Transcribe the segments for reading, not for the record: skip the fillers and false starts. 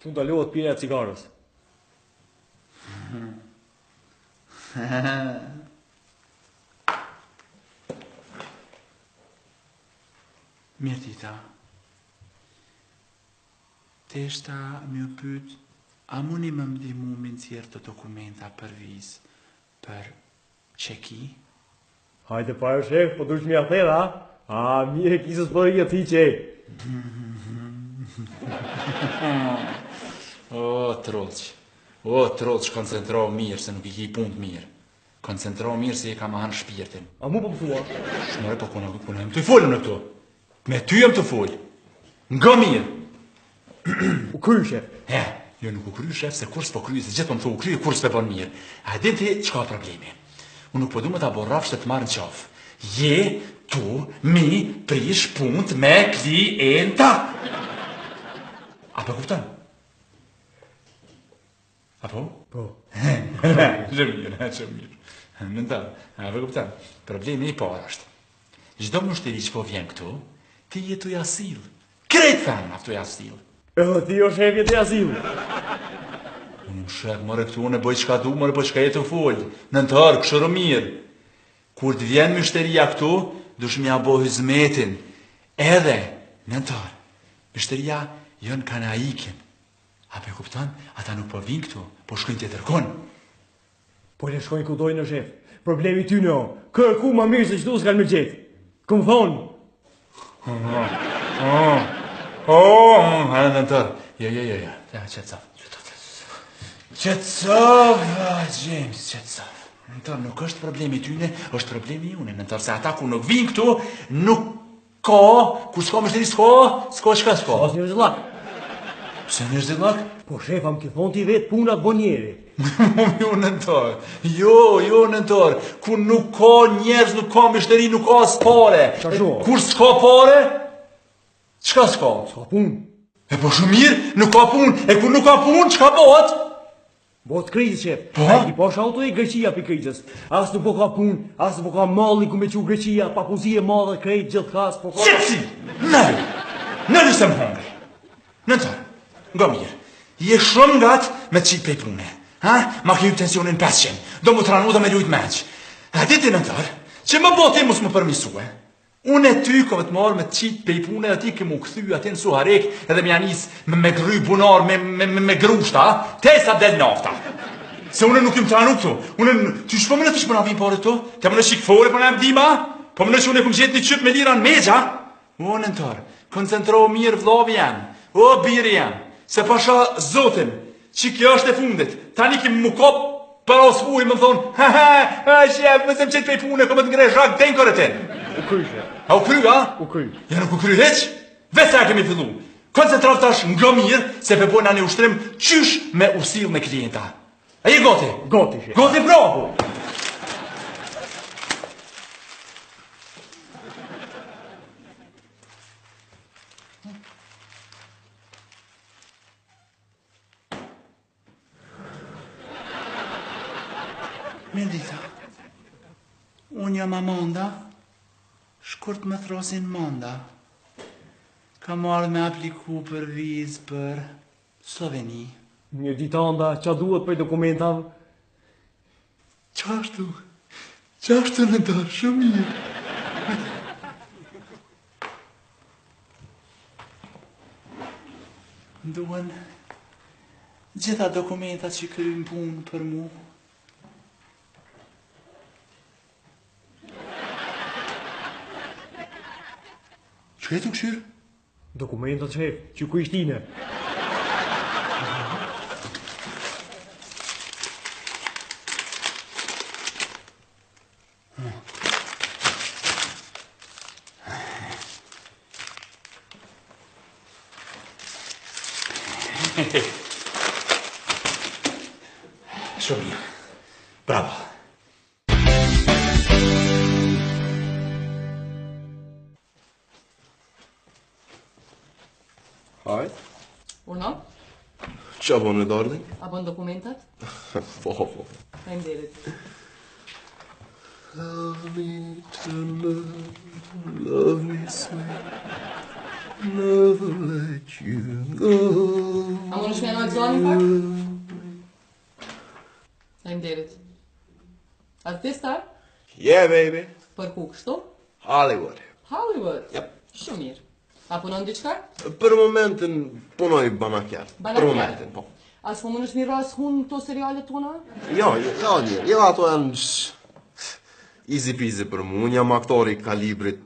Tu ndalohet pirja e cigarës. Mirë tita. Teshta më pyet, a muni më ndihmu me nxjerr të dokumenta për vizë për çeki? Hajde parë shef, po dush mja thera, a mirë kisës për i ati që. O, trollç, koncentro mirë se nuk i ki punë mirë. Koncentro mirë se i ka ma hanë shpirtin. A mu po më thua? Shmore po kuna këtë punë, të folëm në këto. Me ty jem të folë. Nga mirë. U kry, shef. Jo nuk u kry, shef, se kur s'po kry, se gjithë po më thua u kry, kur s'pe bon mirë. A din ti çka problemi? Unë nuk po du me ta borraf që të marrë në qafë. Je, tu, mi, prish punt me klienta. Apo kupton? Apo? Po. Shumë mirë. Nëntar, apo kupton? Problemi i parë është. Çdo mushteri që po vjen këtu, ti jetu asil. Krejt femna këtu asil. Ti o shef jetu asil. Unë shef, more këtu, unë e bëj qka du, more bëj qka jetu folë. Nëntar, këshëro mirë. Kur të vjen mështeria këtu, dush mja bo hizmetin. Edhe, nëntar, mështeria jën kana ikin. Apo e kupton, ata nuk po vinë këtu, po shkojnë të tërkon. Po le shkojnë ku dojnë në shef. Problemi ty në o, kërku ma mirë se qëtu s'kanë më gjetë. Këmë thonë. Nëntar, jo, qëtësov, James, qëtësov. Nëntar, nuk është problemi tyne, është problemi june. Nëntar, se ata ku nuk vinë këtu, nuk ka, ku s'ka mështeri s'ka qka s'ka. Pas një zëllak. Pse një zëllak? Po shefa më ki thonë ti vetë punat bonjeri. Jo, nëntar, jo, nëntar, ku nuk ka njerëz, nuk ka mështeri, nuk ka s'pare. Kur s'ka pare, qka s'ka? S'ka punë. E po shumë mirë, nuk ka punë, e kur nuk ka punë, qka bëhet? Bëhet krizë, shef. Po? A ki posh auto i Greqia për krizës. As nuk po ka punë, as nuk po ka malli ku me që Greqia, pa punësie madhe, krejt, gjithë kas, po ka... Qëtësi! Nëllë se më hongri. Nëntar, nga mirë, je shumë ngatë me të qitë pej pune. Ma ki ju tensionin 500, do mu të ranu dhe me lujt meq. A diti nëntar, që më bote mus më përmisue. Unë e ty kove të marrë me të qitë pej pune, dhe ti ke mu këthy ati në Suharek, edhe me janis me gry bunar, me grushta, te sa del nafta. Se unë nuk im të ranu këtu. Unë, ty shpo më në të shpo na vim pare këtu? Te më në shikë fore, po në dima? Po më në që unë e kum gjetë një qyp me lira në megja? O, nëntar, koncentro mirë vlovi janë, o, birë janë, se pasha zotin, që kjo është e fundit, tani kim mu kop, para o s'fuj më thonë, shef, më se më qëtë pej pune, ko më të ngre shak, den kore ten. U kry, shef. A u kry, a? U kry. Ja nuk u kry heq, vetë e kemi fillu. Koncentrov tash nga mirë, se pe bojna një ushtrim qysh me usil me klienta. A je goti? Goti, shef. Goti, bravo! Mendita, unë jam Amanda, shkurt më throsin Manda. Ka marrë me apliku për vizë për Sloveni. Një ditanda, qa duhet për dokumentav? Qashtu në ta, shumë mirë. Duhen gjitha dokumentat që kryjnë punë për mu. Që e të këshyrë? Dokumentat, shef, që ku ishtine. Shumë mirë. Bravo. Hi. Uno? Qa bënë, darling? A bën dokumentat? Po. Faleminderit. Love me to love me sweet. Never let you go. A mund është me janë gëzoni pak? Faleminderit. Artista? Yeah, baby. Për ku kështu? Hollywood. Hollywood? Yep. Shumë mirë. A punon diçka? Për momentin punoj banakjer. Për momentin, po. As po mund është mirë as hun këto serialet tona? Jo, ato janë easy peasy për mu. Unë jam aktor i kalibrit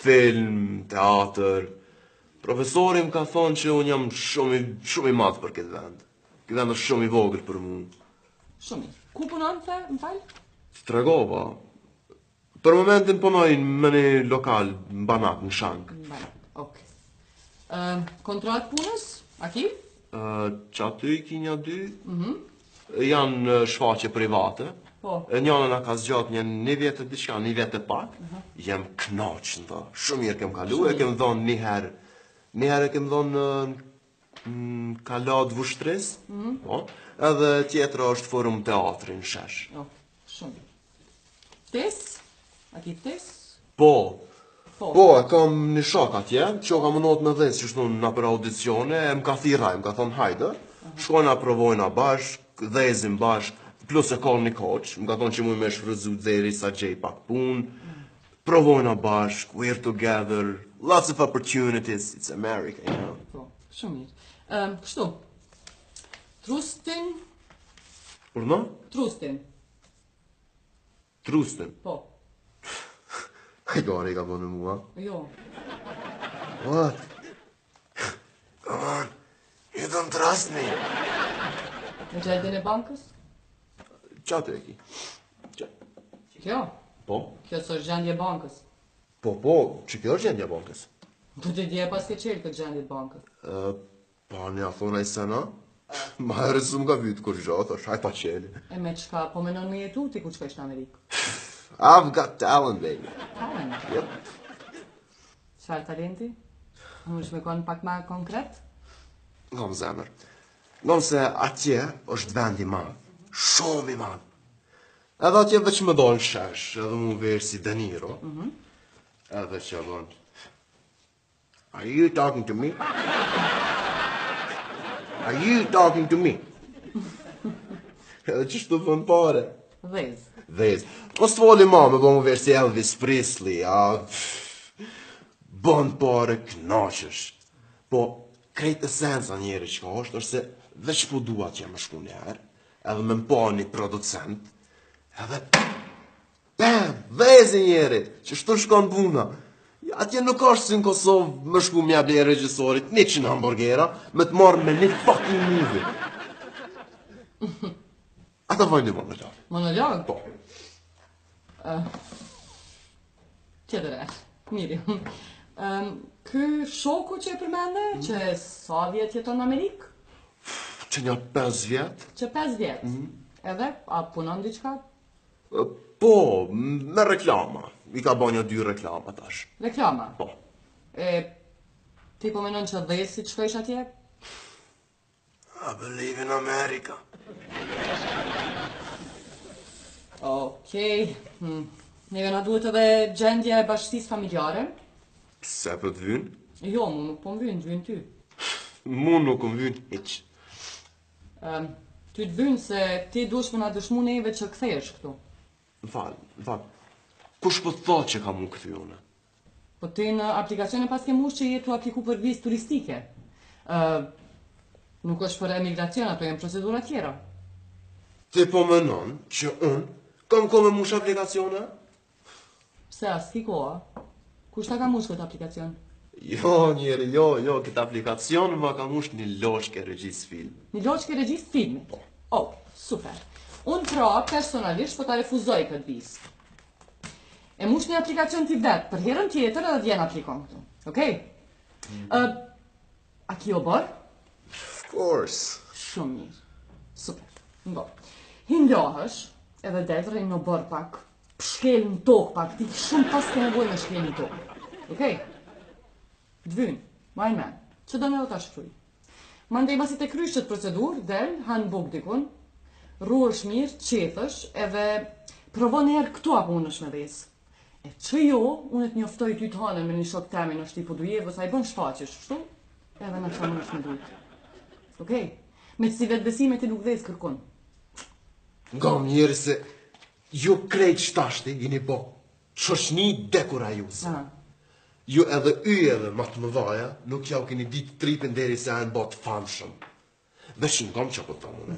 film, teatr. Profesori më ka thonë që unë jam shumë i madh për këtë vend. Këtë vend është shumë i vogël për mu. Shumë mirë. Ku punon the, më fal? Tregova. Për momentin punoj në një lokal, në banak, në shank. Okej. Kontrat punës? A ki? Që aty i kinja dy, janë shfaqe private. Po. Njënë nga ka zgjat një vjetë diçka, një vjetë pak. Jem knoq në to. Shumë mirë kem kalu, e kem dhonë njëherë e kem dhonë kalat vushtris, po, edhe tjetra është forum teatri në shesh. Shumë. Tes? A ki tes? Po, Po, e kam një shok atje, që ka mënot me dhes që shtu nga për audicione, e më ka thiraj, më ka thonë hajde, shkojna provojna bashk, dhezim bashk, plus e kol një koq, më ka thonë që mu me shfrëzu dheri sa gjej pak pun, provojna bashk, we're together, lots of opportunities, it's America, you know. Po, shumë mirë. Kështu, Trustin, Urna? Trustin, Trustin. po, Gari ka bënë mua. jo, What? Come on, you don't trust me. në gjendjen e bankës? Qa të e ki? Kjo, Po? kjo është gjendje e bankës. Po, që kjo është gjendja bankës? Do të dje pas ke qelë këtë gjendje e bankës. Pa një a thona i sena? Ma herë së më ka vytë kur gjatë, është hajta qeli. E me qka, po menon me jetu ti ku qkojsh në Amerikë? I've got talent, baby. Talent. Yep. Çfarë talenti? Mund të më kon pak më konkret? Nga më zemër. Nga se atje është vend i madh. Shumë i madh. Edhe atje veç më dojnë shesh, edhe mu verë si De Niro. Edhe që dojnë. Are you talking to me? Are you talking to me? Edhe që shtu thënë pare. Dhez. Dhez. Mos të foli ma me bëmë verë si Elvis Presley, bën pare knaqësh. Po, krejt esenca njeri që ka është se veç po dua që më shku njerë, edhe me mpa një producent, edhe bam, vezi njeri, që shtu shkon puna. Atje nuk është si në Kosovë më shku mja ble regjisorit 100 hamburgera, me të marrë me një fucking movie. Ata vojnë një monolog. Monolog? Po. Tjetër e. Miri. Ky shoku që e përmende, që sa vjet jeton në Amerikë? Që një 5 vjetë? Që 5 vjet. Edhe, a punon diçka? Po, me reklama. I ka bo një 2 reklama tash. Reklama? Po. Ti po menon që dhesi të shkojsh atje? I believe in America. Okej. Neve na duhet edhe gjendje e bashkësisë familjare. Pse për të vynë? Jo, mu nuk po më vynë ty. Mu nuk më vynë hiq. Ty të vynë se ti dush më na dëshmu neve që kthehesh këtu. Në falë. Kush po të thot që ka mu këthy une? Po ti në aplikacione pas ke mush që jetu apliku për vizë turistike. Nuk është për emigracion, ato jenë procedura tjera. Ti po menon që unë kam ko me mush aplikacione? Pse as ki koha? Kush ta ka mush këtë aplikacion? Jo, njeri, jo, këtë aplikacion ma ka mush një loshke regjis film. Një loqke regjist filmit? Oh, super. Unë pra personalisht po ta refuzoj këtë vizë. E mush një aplikacion ti vetë, për herën tjetër edhe vjen aplikon këtu. Okej? A ki o bërë? Of course. Shumë mirë. Super. Ngo. Hindohësh, edhe detër në bërë pak, shkel në tokë pak, ti shumë pas ke nevoj me shkel në tokë. Okej? Dvynë, majnë men, që do në do ta shkruj. Mandej masi të krysh qëtë procedur, del, hanë buk dikun, ruësh mirë, qethësh, edhe provon herë këtu apo unë është me dhes. E që jo, unë të njoftoj ty të hanën me një shok temin është i Podujevës, a i bën shfaqesh, shtu? Edhe në qamë është me dujtë. Okej? Me që si vetë besime ti nuk dhe kërkun. Nga njerë se ju krejt shtashti jeni po shoshni dekurajuse. Ju edhe edhe ma të mëdhaja nuk jau keni ditë tripin deri se anë botë famshëm. Dhe shingom që po të thonë,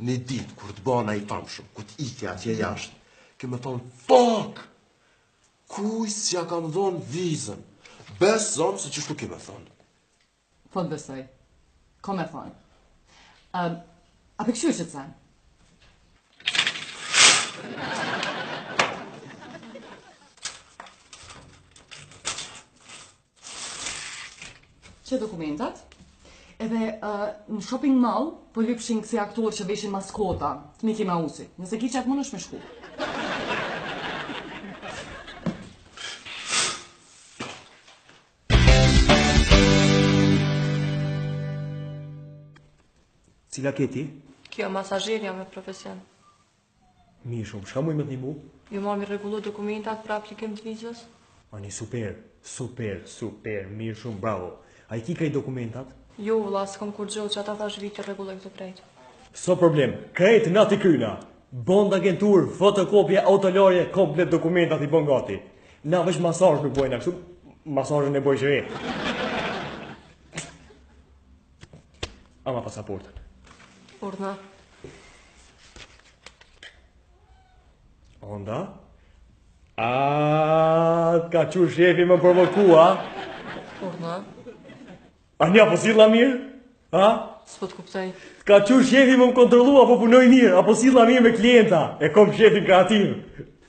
një ditë kur të bana i famshëm, ku të ikja atje jashtë, ke me thonë, fuck! Kuj s'ja kam dhonë vizën. Beson se qështu ke me thonë. Po të besoj. Ko me thonë. A për këshu që të sen? Që dokumentat? Edhe në shopping mall, po lypshin kësi aktorë që veshin maskota, të Mickey Mouse-i. Nëse ki qatë mund është me shku. Cila keti? Kjo masazherja me profesion. Mirë shumë, shka muj me t'nimu? Ju marrë mi rregullu dokumentat për aplikim të vizës? Ani super, mirë shumë, bravo. A i ki krejt dokumentat? Jo, vëlla, s'kom kur gjohë që ata thash vite rregulloj këtë prejt. So problem, krejt na t'i kryna. Bond agentur, fotokopje, autolorje, komplet dokumentat i bon gati. Na veç masazh nuk bojna kështu, masazhën e boj që e. Ama pasaportën. Urna. Onda? Ka qu shefi më provokua? Urna. A nja po silla mirë? Ha? S'po të kuptoj. Ka qu shefi më kontrolu apo punoj mirë, apo silla mirë me klienta, e kom shefin kreativ.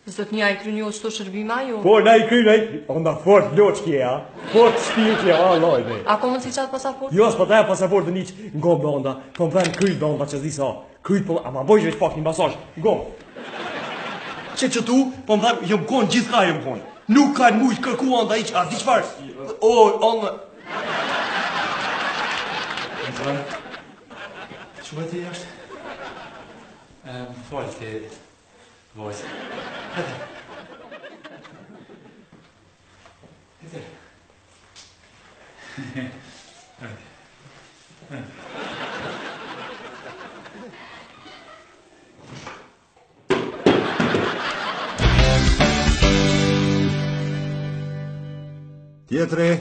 Zotnia i krynjo qëto shërbima ju? Po, na i kryna, onda fort loqkje, ha? Fort shpirtje, lojde. A ko mund si qatë pasaport? Jo, s'po taja pasaportë niq, ngom onda, kom ven kryt onda që zdi sa. Kryt po, ama bojsh veç pak një masazh, ngom. Që tu, po më tham, jëm konë gjithka jëm konë. Nuk ka në mujtë kërku onda iq, a di qëfar? O, onda. Që ti jashtë? Falë ti, vojzë. Hajde. Tjetri!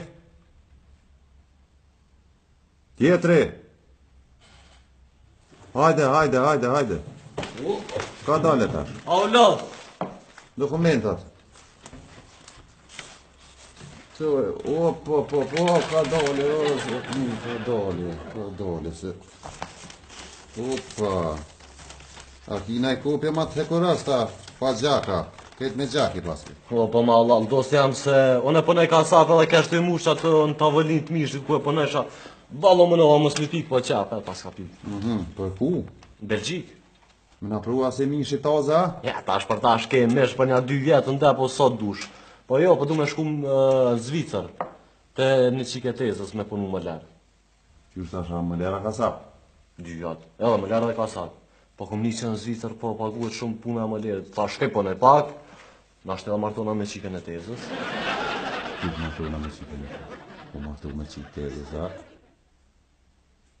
Hajde. Ka dale tash? Aulad! Dokumentat. Po, ka dale, se... Opa! A kina i kopje ma të hekurasta, pa gjaka, këtë me gjaki paske. Po ma Allah, dos jam se unë e pënej kasapë edhe kesh të musha të në tavolin të mishit ku e pënesha balo më nëva mës lipik po qapë e pas ka pi. Për ku? Belgjik. Më na prua se mishi taza? Ja, tash për tash ke mesh për një 2 vjetë në po sot dush. Po jo, po du me shkum në Zvicër, te një qiketezës me punu më lërë. Qysh tasha më lera kasap? 2 vjetë, edhe më lërë dhe kasapë. Po kom një që në Zvicër, po paguet shumë puna më lërë. Ta shkej po në pak, na shte dhe martona me qikën e tezës. Qysh martona me qikën e tezës? Po martu me qikë tezës, a?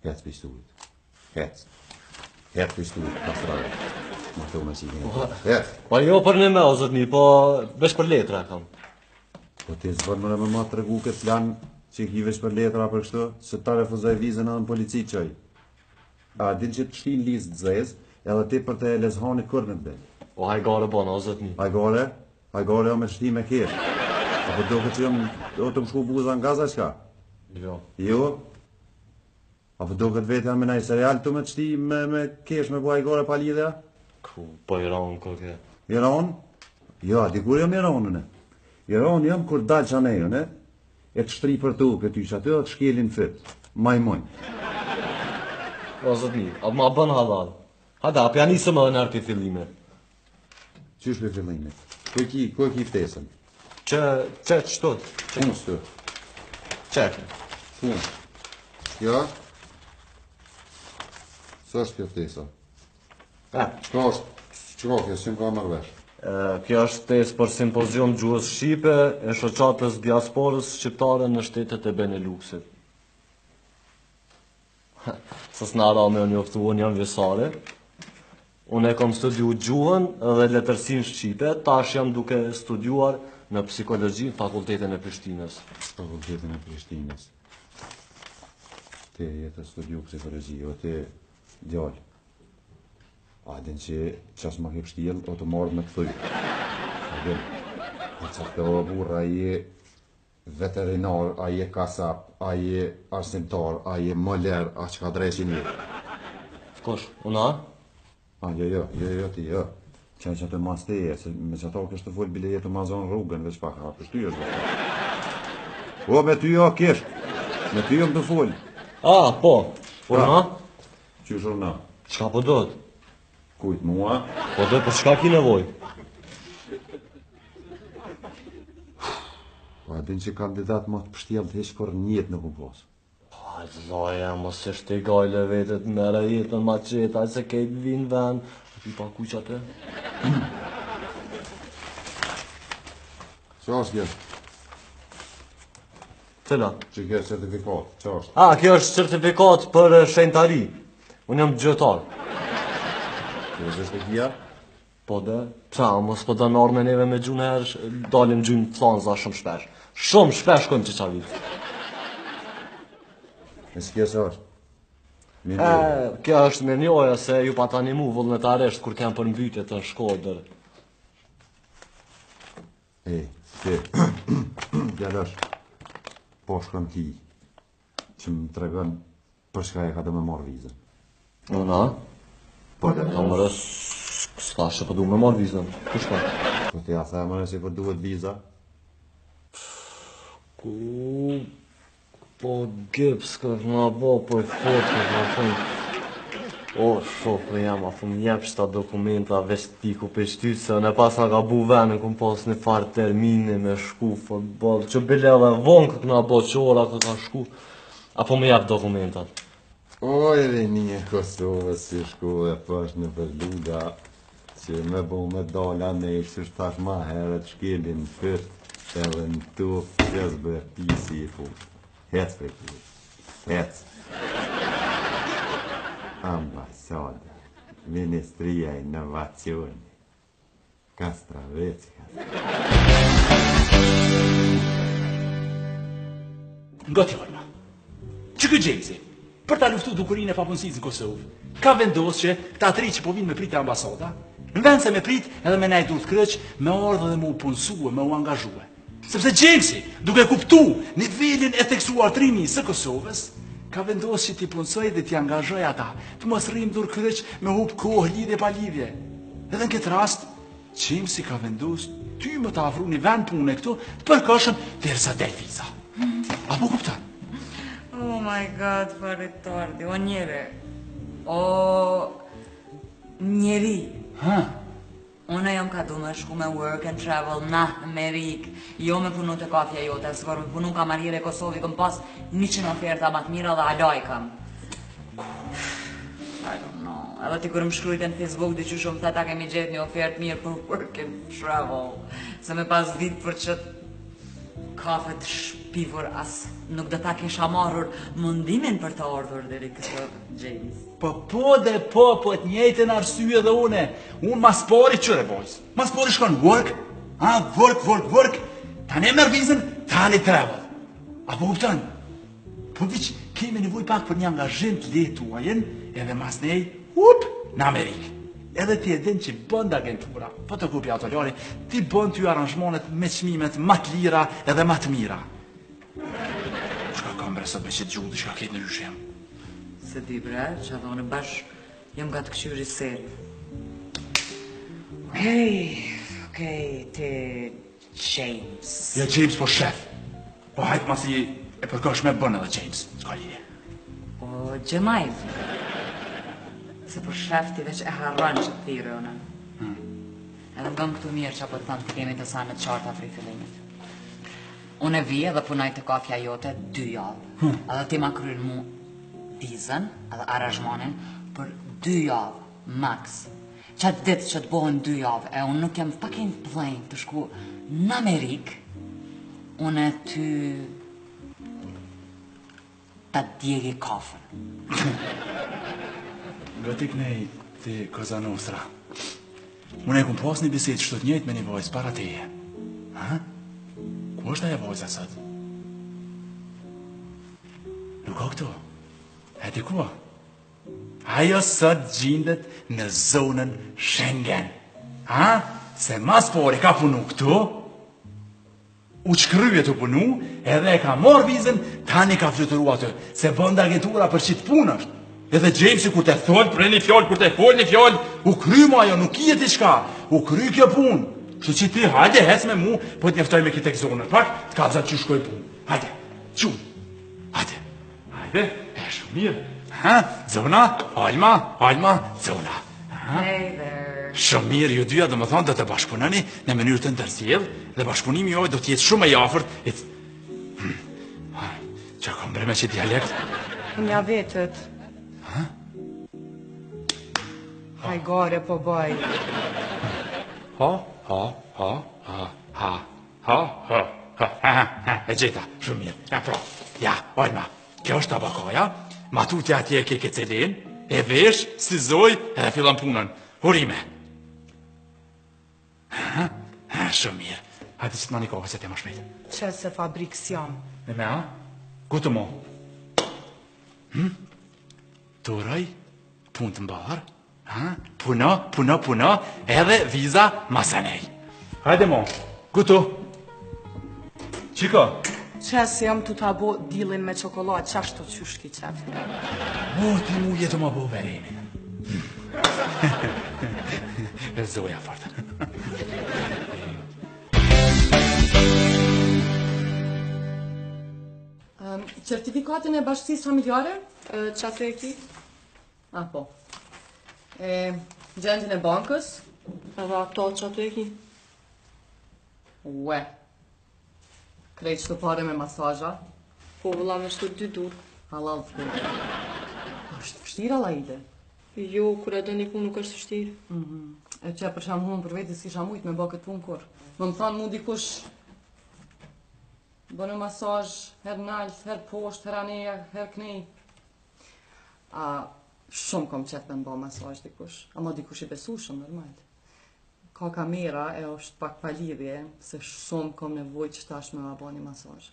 Hec pisturit. Hec pisturit, kastrave. Martu me qikën e tezës. Hec. Po jo për në me, o zotni, po vesh për letra kam. Po ti zbër më me ma të regu këtë plan që i vesh për letra për kështu, se ta refuzoj vizën edhe në polici qoj. A din që të shtin listë zez, edhe ti për të lezhani kërnët dhe. O hajgare bona, o zotni. Hajgare o me shti me kesh. Apo do këtë që jam do të më shku buza nga za qka? Jo? Apo do këtë vetë janë me najë serial të me të shti me kesh me bu hajgare pa lidhja? Ku, po Iran koke. Iran? Jo, dikur jam Iranën e. Iran jam kur dalë që anejën e të shtri për tu këtë ishë aty dhe të shkelin fit. Majmojnë. O zotni, atë ma bën halal. Hada, apja nisëm edhe nërë për fillime. Qysh për fillime? Ku e ki ftesën? Qëtot? Unë së të? Qekë. Unë? Ja? Së është kjo ftesa? Qka është? Qka kjo, si më ka mërvesh? Kjo është testë për simpozium gjuhës shqipe e shoqatës diasporës shqiptare në shtetet e Beneluxit. Se s'na ra me njoftu, unë jam vjesare. Unë e kom studiu gjuhën dhe letërsinë shqipe, tash jam duke studiuar në psikologji në Fakultetin e Prishtinës. Fakultetin e Prishtinës. Te jetë studiu psikologji, o te djallë. A din që qas ma hip shtjel, o të marrë me këthuj. A din, a që të burra, a je veterinar, a je kasap, a je arsimtar, a je moler, a që ka drejshin një. Kosh, una? Jo, ti, jo. Qaj që të mas teje, se me që ta kështë të full bile jetë ma zonë rrugën, veç pak hapë, shty është dhe. O, me ty jo kish, me ty jo më të full. Po, una? Qysh urna? Qka po do të? Kujt, mua? Po do të për shka ki nevoj? Po, adin që kandidat ma të pështjel të heshkor njët në kumpos. Zoja, mos e shte gajle vetët mere jetën ma qeta, se kejt vinë ven. Pi pa kuqa te? Qa është kjo? Cila? Që kjo certifikat, qa është? Kjo është certifikat për shenjtari. Unë jam gjëtar. Kjo është e kja? Po dhe, mos po dënë orë me neve me gjunë herë, dalim gjunë të thanza shumë shpesh. Shumë shpesh kojmë që qa vitë. E s'kja se është? Kjo është me njoja se ju pa tani mu vullnetarisht kur kem për mbytje të Shkodër. Ti, djallësh, po shkon ki, që më tregon për shka e ka të me marrë vizën. Una? Po, mërë, s'ka që po du me marrë vizën. Ku shka? Po t'ja the mërë si po duhet viza? Po gips ka nga bo, po e fotë, nga fund. O, shokë, jam, a fëm jep shta dokumenta veç ti ku për shtytë, se në pas nga ka bu venën, këm pas një farë termini me shku, futbol, që bile edhe vonë këtë nga bo që ora këtë ka shku, apo me jep dokumentat. Oj, rinje Kosovës si shku dhe pash në përluga, që me bu me dola ne i që shtash ma herët shkelin fyrt, edhe në tuf, qës bërë pisi i fush. Hec për këtë, hec. Ambasada, Ministria Innovacioni, Kastravecka. Nga t'jallma, që këtë Gjemsi, për ta luftu dukurin e papunësisë në Kosovë, ka vendosë që ta tri që po vinë me prit e ambasada, në vend se me prit edhe me najt urt kryq, me ardhë dhe me u punësue, me u angazhue. Sepse Gjemsi, duke kuptu nivelin e teksuar trimi së Kosovës, ka vendosë që t'i punësoj dhe t'i angazhoj ata, të mos rrim dur kryq me hup kohë lidhje pa lidhje. Edhe në këtë rast, Gjemsi ka vendosë ty më të afru një vend pune këtu të përkoshëm derisa del viza. Apo kuptan? Oh my god, faritardi, o njeri. O njeri. Unë jam ka du me shku me work and travel na Amerikë, jo me punu të kafja jote, se kërë me punu kamarire Kosovi, këm pas 100 oferta ma të mira dhe aloj kam. I don't know. Edhe ti kërë më shkrujtë në Facebook dhe që shumë theta kemi gjithë një ofertë mirë për work and travel, se me pas vit për që kafe të shpivur as nuk dhe ta kisha marrur mundimin për të ardhur dheri këtë James. Po të njëjtën arsye dhe unë mas pari qëre bojës. Mas pari shkon work, work, tani e merë vizën, tani travel. Apo kuptan? Po viq, kemi nevoj pak për një angazhim të letuajen, edhe mas nej, në Amerikë. Edhe ti e din që bënd agentura, fotokopja autolari, ti bënd ty aranjmonet me qmimet ma të lira edhe ma të mira. Shka kam bre sot me që t'gjuhë dhe shka ketë në ryshem. Se di bre, që adho në bash, jam ga të këshyri seri. Okej, te James. Ja, James po shef. Po hajtë ma si e përkosh me bënë edhe James, s'ka lidhje. Po Gjemajv. Se për shefti veç e harron që të thire une. Edhe nga në këtu mirë që apo të thënë të kemi të sanë të qarta fri fillimit. Unë e vije dhe punoj të kafja jote 2 javë. Edhe ti ma kryrë mu vizën edhe aranjmonin për 2 javë, max. Qatë ditë që të bohen 2 javë, e unë nuk jam fucking plane të shku në Amerikë, unë e ty ta djegi kafën. Gëtik nej ti Cosa Nostra. Unë e kum pas një bisedë që të njëjtë me një vajzë para teje. Ha? Ku është ajo vajza sot? Nuk ka këtu. E di ku? Ajo sot gjendet në zonën Schengen. Ha? Se mas pori ka punu këtu, u shkrye të punu, edhe e ka marrë vizën, tani ka fluturu atë, se bënda agentura për qitë punë është. Edhe Jamesi kur te thon, për një fjallë, kur te fol një fjallë, u kry ma ajo, nuk i e diçka, u kry kjo punë. Kështu që ti, hajde, hes me mu, po të njeftoj me këtë tek zonën, pak, të ka vëzat që shkoj punë. Hajde, qumë, hajde, e shumë mirë. Ha, zona, Alma, zona. Hey there. Shumë mirë, ju dyja do më thonë do të bashkëpunani në mënyrë të ndërsjellë dhe bashkëpunimi juaj do të jetë shumë i afërt. Çka kam bërë me që dialekt? Nja vetët. Hajgare po baj. E gjeta, shumë mirë. Ja, pra, ja, Alma, kjo është tabakoja, matutja atje ke kecelin, e vesh, si zoj, edhe fillon punën. Urime. Shumë mirë. Hajde që të mani kohë, se te më shpejt. Që se fabrikës jam. Me me, a? Gutë mo. Turaj, punë të mbarë, puno, edhe viza masanej. Hajde mo, gutu. Qiko? Që se jam të tabo dilin me qokolat, qashtu që shki qef. Ti mu jetë më bo verimi. E zoja fartë. Certifikatin e bashkësisë familjare? Qatë e ki? Po. Gjendin e bankës? Edhe ato qatë e ki? Ue. Krejt që të pare me masazha? Po vëlla me shtu 2 dur. Halal të kur. Është fështira la ide? Jo, kur e do një punë nuk është vështirë. E që për sham hunë për vetë s'kisha mujtë me bë këtë punë kur. Më thonë mu dikush bënë masazh, her nalë, her poshtë, her aneja, her knej. Shumë kom qef me mba masazh dikush, ama dikush i besu shumë normal. Ka kamera e është pak palidhje, se shumë kom nevoj që tash me ma ba një masazh.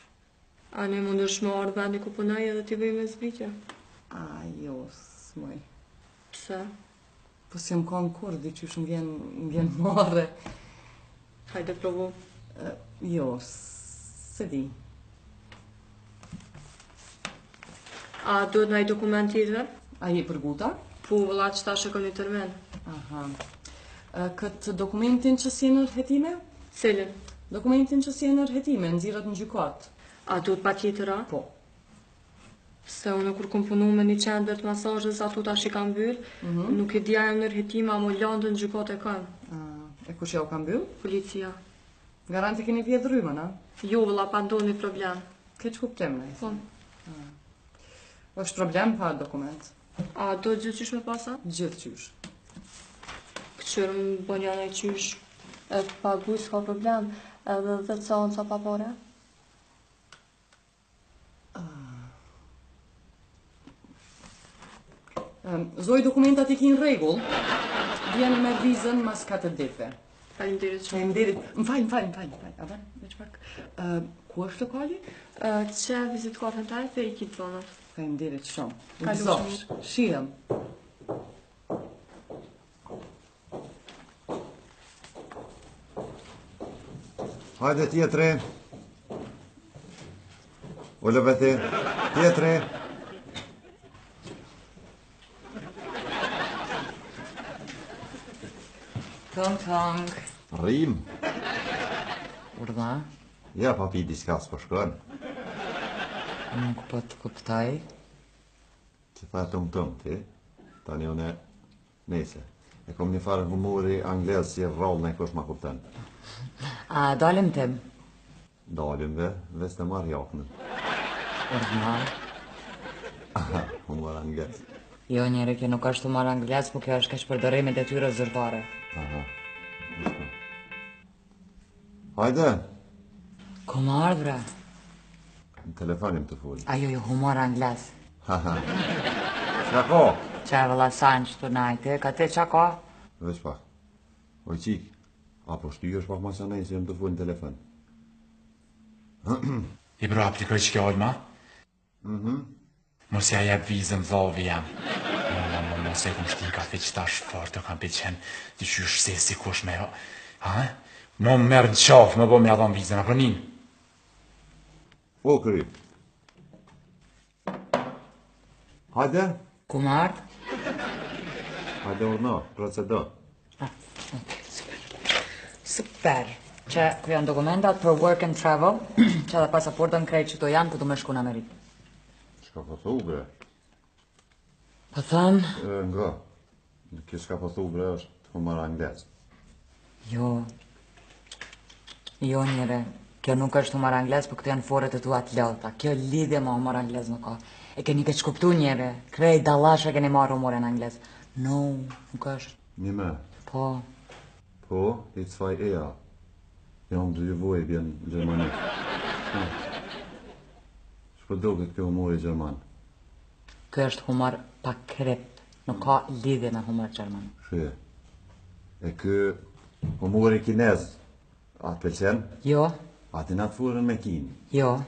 A ne mund është me ardhë vendi ku punaj edhe t'i bëj me zbritje? Jo, s'moj. Pse? Po si jam kam kur, di që shumë vjen marre. Hajde provo. Jo, se di. A duhet nëjë dokument tjetër? A je përguta? Po, vëlla që ta shëkon një tërmen. Aha. Këtë dokumentin që si e në rëhetime? Cilin? Dokumentin që si e në rëhetime, nëzirat në gjykat. A duhet pa tjetëra? Po. Se unë kur kom punu me një qender të masazhës, ato tash i kam byll, nuk e dija jam në rëhetime, a mo landën gjykat e kanë. E kush ja u kam byll? Policia. Garanti keni vjedh rymën, a? Jo, vëlla, pa ndonjë problem. Ke që kuptim, ne? Po. është problem pa dokument. A do gjithë qysh me pasa? Gjithë qysh. Këqyrë më bën janë e qysh, e paguj s'ka problem, edhe dhe të sa pa pare? Zoj dokumentat i ki në regull, vjen me vizën mas 4 ditëve. Faleminderit shumë. Faleminderit. Më falj. A ven, veç pak. Ku është lokali? Që vizit kafën taj, fe i kitë zonët. Faleminderit shumë. Kalu Gëzosh, shihem. Hajde tjetëri. Ullë beti. Tjetëri. Tong. Rrim. Urdha, Ja papi diska s'po shkon. nuk po të kuptoj. Që tha tum ti. Tani une nese. E kom një farë humori anglez si e rrallë në kush ma kupten. A dalim tim? Dalim ves të marrë jaknën. Urdha, Humor anglez. Jo njeri, kjo nuk është humor angles, po kjo është keq përdorimi detyrës zyrtare. Aha. Hajde, Ku më ardhë, bre? në telefonim të full. Ajo jo humor angles. Haha. Qa ko? Qa e vëlla sanç të najte, ka te qa ka? Veç pak. Oj qik, apo shty është pak ma sa nej se jam të full në telefon. I bro aplikoj që kjo olma? Mos ja jep vizën dhovi jam. Mos e kum shti ka që tash fort të kam pëqen të qysh se si kush me jo. Ha? Mo më merë në qafë, më bo me adhon vizën, apo nin? O, këri. Hajde, Ku më ardhë? hajde urna, procedo. Super. Që kjo janë dokumentat për work and travel, që edhe pasaportën krejt që to janë, për të më shku në Amerikë. Shka po thu, bre? Po thëmë, Nga, kjo shka po thu, bre, është humor angles. jo, njere, kjo nuk është humor angles, për këtë janë foret e tua të lota. Kjo lidhje me humor angles nuk ka. E keni keq kuptu njere, krejt dallash e keni marrë humorin angles. No, nuk është. Një me, Po, i të faj eja. Jam të juvoj bjen Gjermani. Shpo do këtë kjo humor i Gjerman. kjo është humor pa krypt, nuk ka lidhje me humor gjerman. Shë, e kë humor i kinez, a të pëlqen? Jo, A ti na të furën me kin. jo.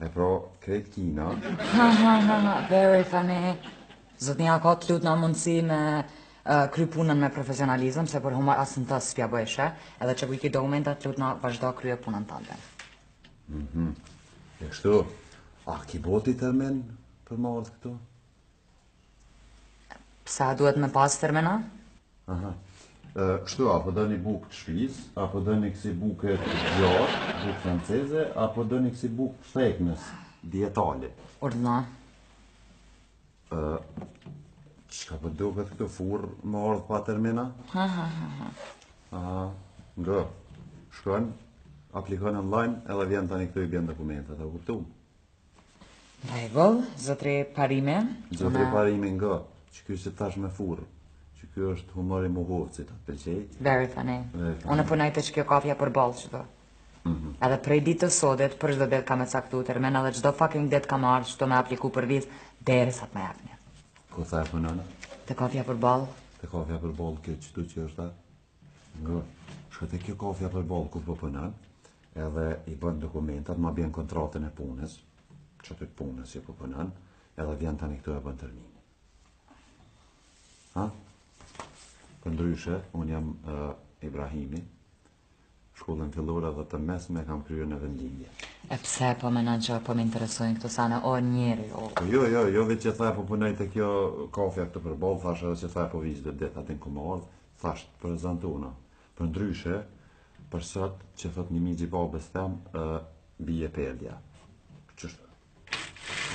E pro, krejt kina, Ha, very funny. Zotnia ka të lut na mundësi me kry punën me profesionalizëm, se për humor asë në të s'pja bëjshë, edhe që kujki dokumentat të lut na vazhdo krye punën tante. e kështu, a ki boti termen për më ardhë këtu? Pse duhet me pas termina? Aha. Kështu, apo do një buk të shpiz, apo do një kësi buke të gjarë, buk franceze, apo do një kësi buk theknës, dietale. Urdhna. Qka po do këtë këtu furë më ardhë pa termina? Aha, nga, shkon, aplikon online, edhe vjen tani këtu i bjen dokumentat, e kuptu? Rregull, zotri Parime. Zotri Parimi nga, që kjo që tash me furë, që kjo është humor i muhovcit, atë pëlqej? Very funny. Very funny. Unë punoj të që kjo kafja për balë qëto. Edhe prej ditë të sotit, për çdo det ka me caktu termin, edhe çdo fucking det ka me ardhë qëto me apliku për vizë, deri sa të me japni. Ko tha e punën? Të kafja për balë, Te kafja për bolë kjo qëtu që është ta? Nga, shkët e kjo kafja për bolë ku po punën, edhe i bën dokumentat, ma bjen kontratën e punës, që të punës që po punën, edhe vjen tani këtu e bën termini. Ha? Për ndryshe, unë jam Ibrahimi, shkollën fillore dhe të mesme kam kryer në vendlindje. e pse po menon që po më interesojnë këto sana, o njeri, o. Po jo, veç që tha po punoj te kjo kafja këtë për bolë, thash edhe që tha po vizë dhe det atin ku më ardhë, thash të prezentuna. Për ndryshe, për sot që thot një migji babës tem, bije perdja. Qështë?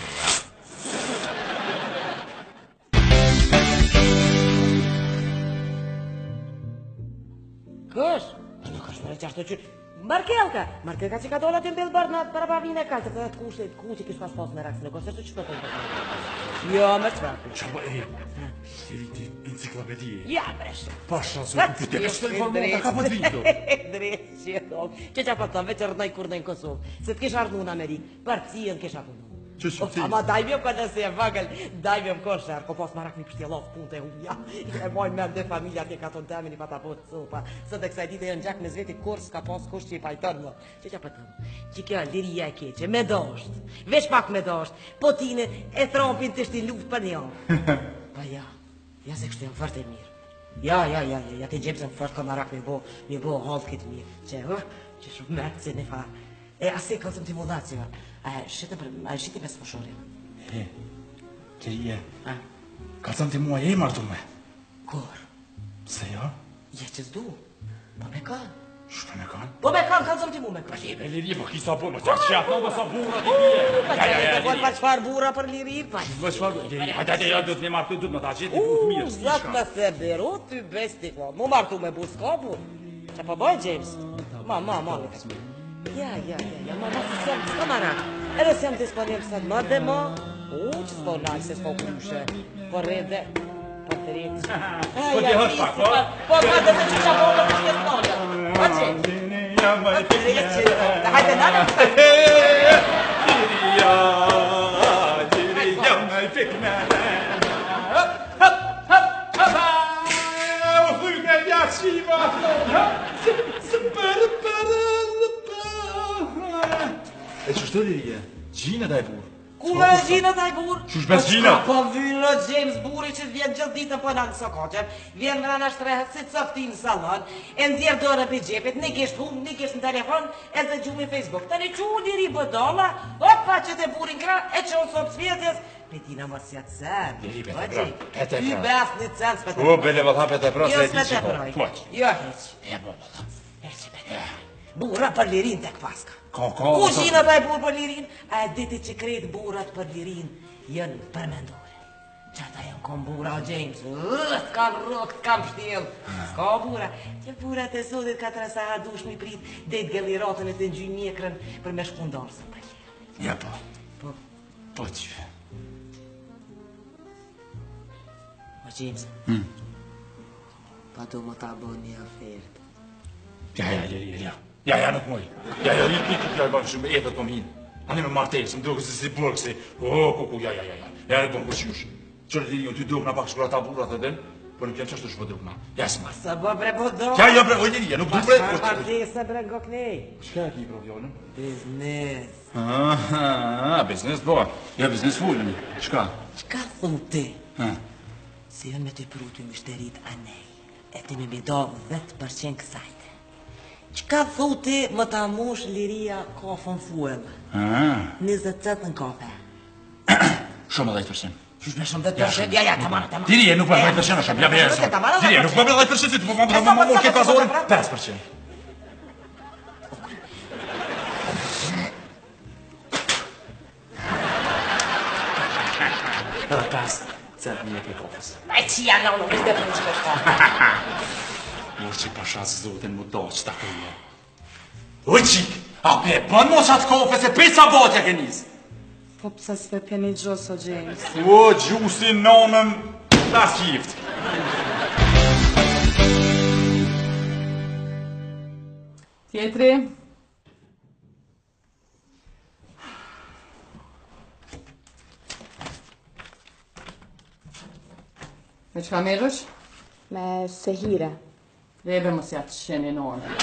Kësh? Nuk është për e qashtë të qyrë. Markelka që ka dola të mbellë bërë në para pavine e kalë, të këtë kushtë, ku që kishë pas pas me rakë, nuk është të qështë të të Jo, më të prakë. Qa po e, ti enciklopedie. Ja, bresh. Pasha, së ku të kështë të informata, ka po të vindo. Drejtë që e thonë. Që qa pa të veç rëdnaj kur në Kosovë, se të kishë ardhë në Amerikë, partijën kisha punu. Që shumë ti? Ama dajmë ka nëse e vagël, dajmë ka shërë, ko pas marak një pështjelov punë të huja. E mojnë me dhe familja të ka tonë temin i pata po të sopa. Së të kësaj dite e në gjak me zveti kur s'ka pas kush që i pajton më. Që qa pëtëm? Që kjo liria e keqe, me dosht. Vesh pak me dosht. Po tine e trompin të shti luft për një. Pa ja se kështë janë fërte mirë. Ja të gjepë se më fërtë ka marak me bo halë këtë mirë. Që shumë mërë se në farë. E ase këllëtëm të modacija. A shiti pesë fëshorin. E, që je, ka të të mua e martu me. Kur? Se jo? Je që s'du. Po me kanë. Shpe me kanë? Po me kanë, ka të mu me kanë. E liri, po ki sa bu, më qak qatë, në sa bura të bje. Pa që e të bërë pa qfar bura për liri, pa. Vë qfar, hajde, ja, du të me martu, du të me ta qeti, bu të mirë, s'ki Zat shka. me the beru, ty besti, po. Mu martu me bu s'ka bu. Që po bëjnë, James? Ma, Ja, ma, se sem të s'ka marak. Edhe sem të s'panem së më dhe ma. Që s'po nalë, se s'po kryshe. po rrede, po të rrede. Po ti hësh pak, po? Po dhe se që qa po dhe që jesë nonja. Po që? Po të rrede që, hajde nana. Diriya, my big man. E që shtë Lirija? Gjina da e burë? Ku me gjina taj bur? Qush bes gjina? Po vyro James buri që vjen gjithë ditën po në këso koqen, vjen më në shtrehet si cofti në salon, e ndjerë dore për gjepit, një kisht hum, një kisht në telefon, e dhe gjumë i Facebook. Të një që Liri bëdolla, opa që të burin kra, e që unë sot svjetjes, me tina mos jatë sen. Liri, pete pra, pete pra. I beth një cens për të O, bele më tha pete pra, se e di që po. proj. Jo, heq. E, bo, bo, Heq, pete. Bura për Lirin tek paska. Ka, Ku gjina taj bur për Lirin, a e diti që krejt burat për Lirin jënë përmendore. Që ata jënë kom bura o James, s'kam rok, s'kam shtil, s'ka bura. Që burat e sotit ka të rasa hadush mi prit, det gëlliratën e të njëj mjekrën për me shkundarë së për qërë. ja po. Po, Po që. o James, pa du më ta bo një afert. Ja, Lirija, ja. Ja, nuk moj. Ja, rrit, ja, bërë shumë, etët po m'hin. Ani me martesë, më duke si burë kësi. Kuku, ja. Ja, e bërë kërqysh. Qërë Lirija, ty duke na pak shkura ta burat e den, po nuk janë qështë të shpo duke na. Ja, s'ma. Sa bo bre po do? Ja, bre, o Lirija, nuk duke bre. Pas martesë bre go knej. Shka e ki provjonën? Biznes. Biznes, bo. Ja, biznes fullën. Shka? Qka thun ti? Ha. Si jën me të prutu mështerit anej, e ti me bido 10% kësajte. Qka thu ti më ta mosh Liria kafën fuel? 27 në kafe. Shumë 10%. Qysh me shumë 10%? Ja, tamam. Dirije, nuk më 10% është, ja bjerë. Dirije, nuk më 10%, si të po më këtë pazorin, 5%. Edhe 5 cent një për kofës. E qia në unë, vizde për në që shka. Mos që pasha zotin mu do që ta kënje. O qik, a pe bën mos atë kofe se pisa batja ke njës. Po pse s've pjeni gjos o James? O gjusin nonën, tas qift. Tjetri. Me qka merësh? Me sehire. Rebe mos ja të sheni nonën.